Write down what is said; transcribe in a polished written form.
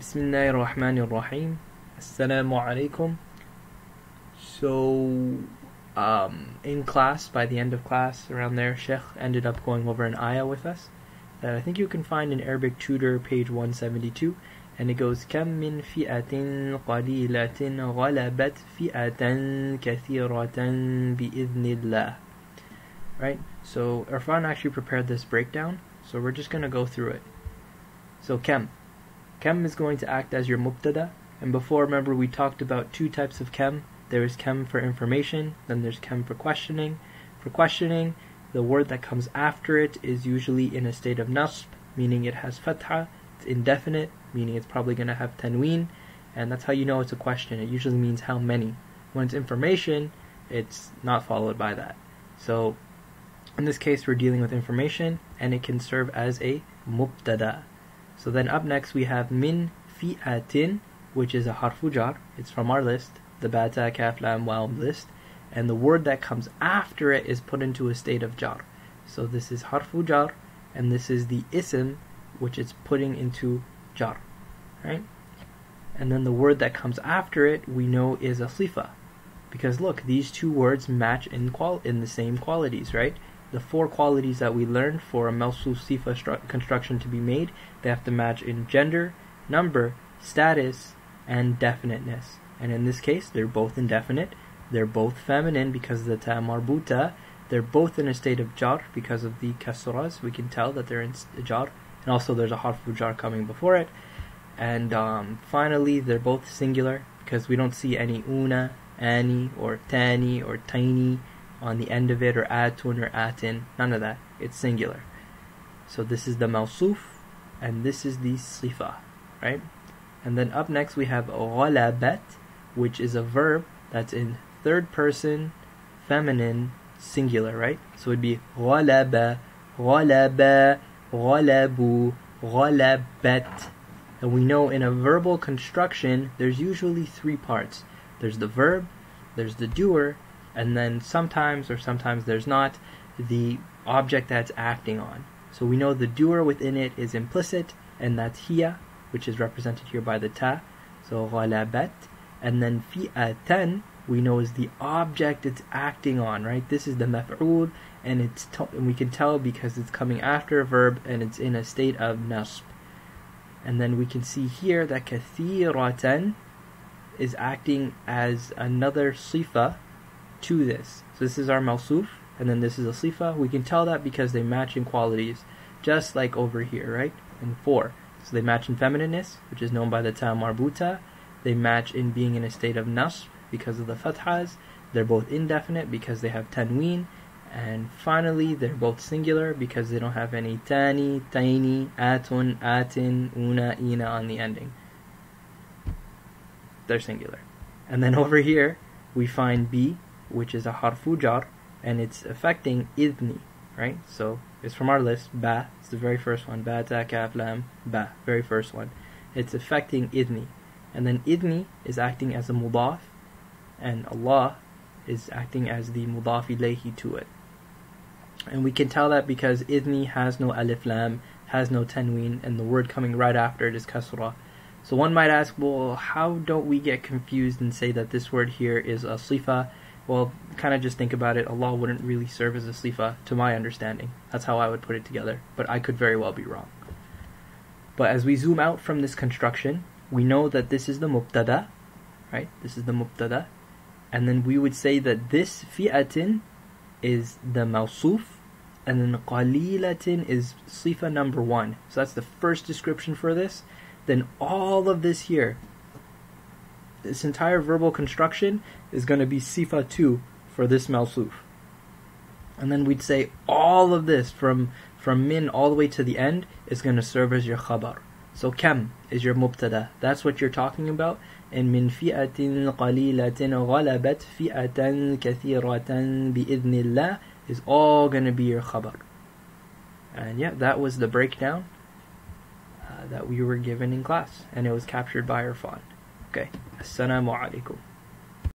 Bismillahirrahmanirrahim. Assalamu alaikum. So, in class, by the end of class, around there, Sheikh ended up going over an ayah with us that I think you can find in Arabic Tutor, page 172, and it goes, كَم مِّن فِئَةٍ قَلِيلَةٍ غَلَبَتْ فِئَةً كَثِيرَةً بِإِذْنِ اللَّهِ. Right? So, Irfan actually prepared this breakdown, so we're just going to go through it. So, كَم is going to act as your mubtada, and before, remember, we talked about two types of kem. There is kem for information, then there's kem for questioning. For questioning, the word that comes after it is usually in a state of nasb, meaning it has fatha. It's indefinite, meaning it's probably going to have tanween, and that's how you know it's a question. It usually means how many. When it's information, it's not followed by that. So, in this case, we're dealing with information, and it can serve as a mubtada. So then up next we have min fi'atin, which is a harfu jar. It's from our list, the bata, kaf, lam, waw list. And the word that comes after it is put into a state of jar. So this is harfu jar, and this is the ism, which it's putting into jar. Right? And then the word that comes after it, we know is a sifa. Because look, these two words match in the same qualities, right? The four qualities that we learned for a mawsuf sifa construction to be made, they have to match in gender, number, status, and definiteness. And in this case, they're both indefinite. They're both feminine because of the ta marbuta. They're both in a state of jar because of the kasras. We can tell that they're in jar. And also there's a harfu jar coming before it. And finally, they're both singular because we don't see any una, ani, or tani, or tiny on the end of it, or atun or atin, none of that. It's singular. So this is the mawsuf, and this is the sifa, right? And then up next we have ghalabat, which is a verb that's in third person, feminine, singular, right? So it'd be ghalaba, ghalaba, ghalabu, ghalabat. And we know in a verbal construction, there's usually three parts. There's the verb, there's the doer, and then sometimes, or sometimes there's not, the object that's acting on. So we know the doer within it is implicit, and that's hiya, which is represented here by the ta, so ghalabat. And then fi'atan, we know is the object it's acting on, right? This is the maf'ul, and and we can tell because it's coming after a verb, and it's in a state of nasb. And then we can see here that kathiratan is acting as another sifa to this. So this is our mawsuf, and then this is a sifa. We can tell that because they match in qualities, just like over here, right? In 4. So they match in feminineness, which is known by the ta marbuta. They match in being in a state of nasb because of the fathas. They're both indefinite because they have tanween. And finally, they're both singular because they don't have any tani, tiny, atun, atin, una, ina on the ending. They're singular. And then over here, we find B, which is a harfu jar, and it's affecting idni, right? So it's from our list, ba, it's the very first one, ba, ta, kaf, lam, ba, very first one. It's affecting idni. And then idni is acting as a mudaf, and Allah is acting as the mudaf ilayhi to it. And we can tell that because idni has no alif lam, has no tanween, and the word coming right after it is kasra. So one might ask, well, how don't we get confused and say that this word here is a sifa? Well, kind of just think about it. Allah wouldn't really serve as a sifa, to my understanding. That's how I would put it together. But I could very well be wrong. But as we zoom out from this construction, we know that this is the mubtada, right? This is the mubtada. And then we would say that this fi'atin is the mawsuf, and then qalilatin is sifa number 1. So that's the first description for this. Then all of this here, this entire verbal construction is going to be sifa 2 for this mawsuf. And then we'd say all of this from min all the way to the end is going to serve as your khabar. So kam is your mubtada. That's what you're talking about. And min fi'atin qalilatin ghalabat fi'atan kathiratan bi'idhnillah is all going to be your khabar. And yeah, that was the breakdown that we were given in class, and it was captured by Irfan. Okay, assalamu alaikum.